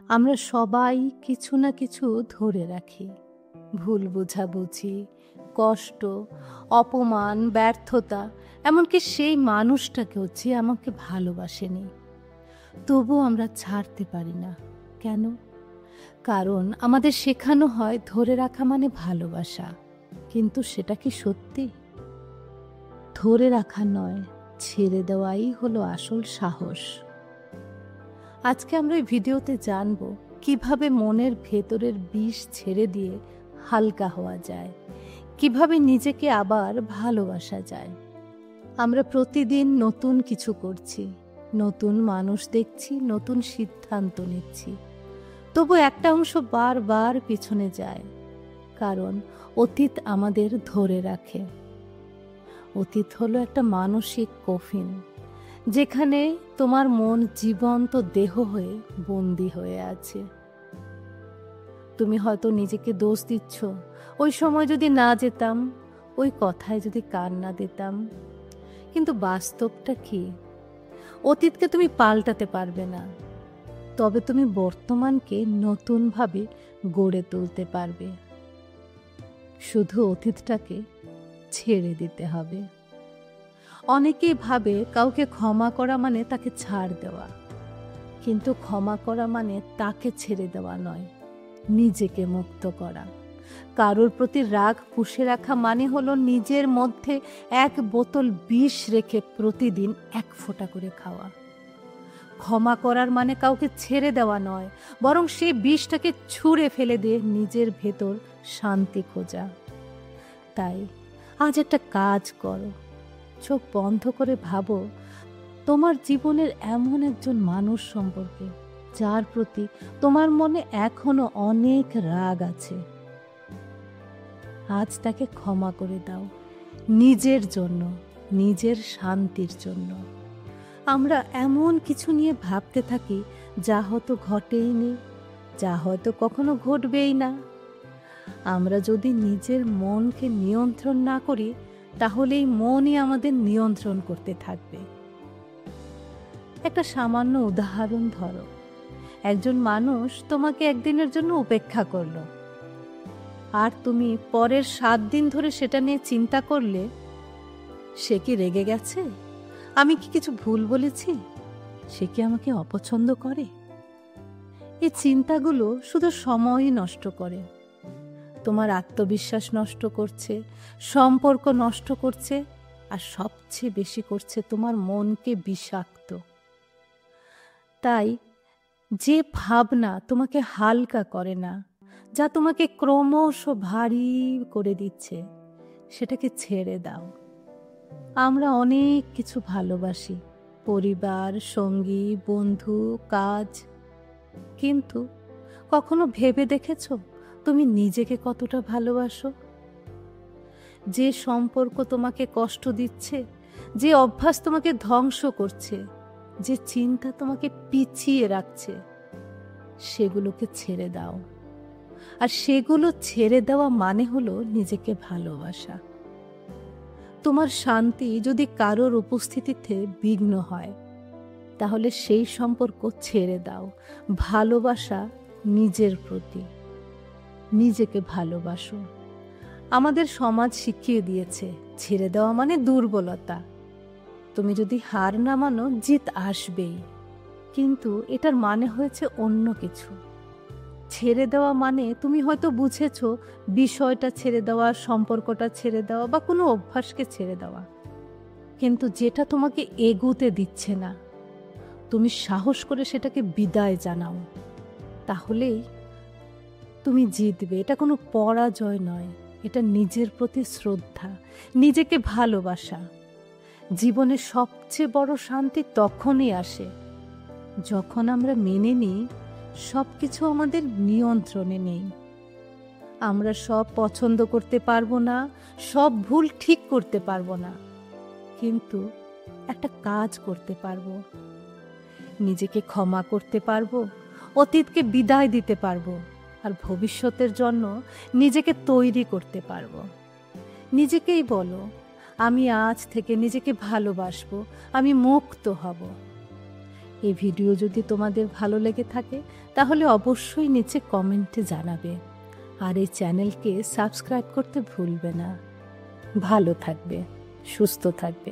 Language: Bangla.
আমরা সবাই কিছু না কিছু ধরে রাখি। ভুল বোঝাবুঝি, কষ্ট, অপমান, ব্যর্থতা, এমনকি সেই মানুষটাকেও যে আমাকে ভালোবাসেনি। তবুও আমরা ছাড়তে পারি না। কেন? কারণ আমাদের শেখানো হয় ধরে রাখা মানে ভালোবাসা। কিন্তু সেটা কি সত্যি? ধরে রাখা নয়, ছেড়ে দেওয়াই হলো আসল সাহস। আজকে আমরা এই ভিডিওতে জানব কিভাবে মনের ভেতরের বিষ ছেড়ে দিয়ে হালকা হওয়া যায়, কিভাবে নিজেকে আবার ভালোবাসা যায়। আমরা প্রতিদিন নতুন কিছু করছি, নতুন মানুষ দেখছি, নতুন সিদ্ধান্ত নিচ্ছি। তবু একটা অংশ বারবার পিছনে যায়, কারণ অতীত আমাদের ধরে রাখে। অতীত হলো একটা মানসিক কফিন, যেখানে তোমার মন জীবন্ত দেহ হয়ে বন্দী হয়ে আছে। তুমি হয়তো নিজেকে দোষ দিচ্ছ, ওই সময় যদি না যেতাম, ওই কথায় যদি কান না দিতাম। কিন্তু বাস্তবটা কি? অতীতকে তুমি পাল্টাতে পারবে না, তবে তুমি বর্তমানকে নতুনভাবে গড়ে তুলতে পারবে। শুধু অতীতটাকে ছেড়ে দিতে হবে। অনেকেই ভাবে কাউকে ক্ষমা করা মানে তাকে ছাড় দেওয়া, কিন্তু ক্ষমা করা মানে তাকে ছেড়ে দেওয়া নয়, নিজেকে মুক্ত করা। কারোর প্রতি রাগ পুষে রাখা মানে হলো নিজের মধ্যে এক বোতল বিষ রেখে প্রতিদিন এক ফোঁটা করে খাওয়া। ক্ষমা করার মানে কাউকে ছেড়ে দেওয়া নয়, বরং সেই বিষটাকে ছুঁড়ে ফেলে দিয়ে নিজের ভেতর শান্তি খোঁজা। তাই আজ একটা কাজ করো, চোখ বন্ধ করে ভাবো তোমার জীবনের এমন একজন মানুষ সম্পর্কে যার প্রতি তোমার মনে এখনো অনেক রাগ আছে। আজ তাকে ক্ষমা করে দাও, নিজের জন্য, নিজের শান্তির জন্য। আমরা এমন কিছু নিয়ে ভাবতে থাকি যা হয়তো ঘটেইনি, যা হয়তো কখনো ঘটবেই না। আমরা যদি নিজের মনকে নিয়ন্ত্রণ না করি, তাহলে এই মনই আমাদের নিয়ন্ত্রণ করতে থাকবে। একটা সামান্য উদাহরণ ধরো, একজন মানুষ তোমাকে একদিনের জন্য উপেক্ষা করলো, আর তুমি পরের 7 দিন ধরে সেটা নিয়ে চিন্তা করলে। সে কি রেগে গেছে? আমি কি কিছু ভুল বলেছি? সে কি আমাকে অপছন্দ করে? এই চিন্তাগুলো শুধু সময়ই নষ্ট করে, তোমার আত্মবিশ্বাস নষ্ট করছে, সম্পর্ক নষ্ট করছে, আর সবচেয়ে বেশি করছে তোমার মনকে বিষাক্ত। তাই যে ভাবনা তোমাকে হালকা করে না, যা তোমাকে ক্রমশ ভারী করে দিচ্ছে, সেটাকে ছেড়ে দাও। আমরা অনেক কিছু ভালোবাসি, পরিবার, সঙ্গী, বন্ধু, কাজ, কিন্তু কখনো ভেবে দেখেছো তুমি নিজেকে কতটা ভালোবাসো? যে সম্পর্ক তোমাকে কষ্ট দিচ্ছে, যে অভ্যাস তোমাকে ধ্বংস করছে, যে চিন্তা তোমাকে পিছিয়ে রাখছে, সেগুলোকে ছেড়ে দাও। আর সেগুলো ছেড়ে দেওয়া মানে হলো নিজেকে ভালোবাসা। তোমার শান্তি যদি কারোর উপস্থিতিতে বিঘ্ন হয়, তাহলে সেই সম্পর্ক ছেড়ে দাও। ভালোবাসা নিজের প্রতি, নিজেকে ভালোবাসো। আমাদের সমাজ শিখিয়ে দিয়েছে ছেড়ে দেওয়া মানে দুর্বলতা। তুমি যদি হার না মানো, জিত আসবেই। কিন্তু এটার মানে হয়েছে অন্য কিছু। ছেড়ে দেওয়া মানে তুমি হয়তো বুঝেছো বিষয়টা ছেড়ে দেওয়া, সম্পর্কটা ছেড়ে দেওয়া, বা কোনো অভ্যাসকে ছেড়ে দেওয়া। কিন্তু যেটা তোমাকে এগোতে দিচ্ছে না, তুমি সাহস করে সেটাকে বিদায় জানাও, তাহলেই তুমি জিতবে। এটা কোনো পরাজয় নয়, এটা নিজের প্রতি শ্রদ্ধা, নিজেকে ভালোবাসা। জীবনে সবচেয়ে বড় শান্তি তখনই আসে যখন আমরা মেনে নিই সব কিছু আমাদের নিয়ন্ত্রণে নেই। আমরা সব পছন্দ করতে পারবো না, সব ভুল ঠিক করতে পারবো না, কিন্তু একটা কাজ করতে পারবো, নিজেকে ক্ষমা করতে পারবো, অতীতকে বিদায় দিতে পারবো, আর ভবিষ্যতের জন্য নিজেকে তৈরি করতে পারবো। নিজেকেই বলো, আমি আজ থেকে নিজেকে ভালোবাসবো, আমি মুক্ত হব। এই ভিডিও যদি তোমাদের ভালো লেগে থাকে তাহলে অবশ্যই নিচে কমেন্টে জানাবে, আর এই চ্যানেলকে সাবস্ক্রাইব করতে ভুলবে না। ভালো থাকবে, সুস্থ থাকবে।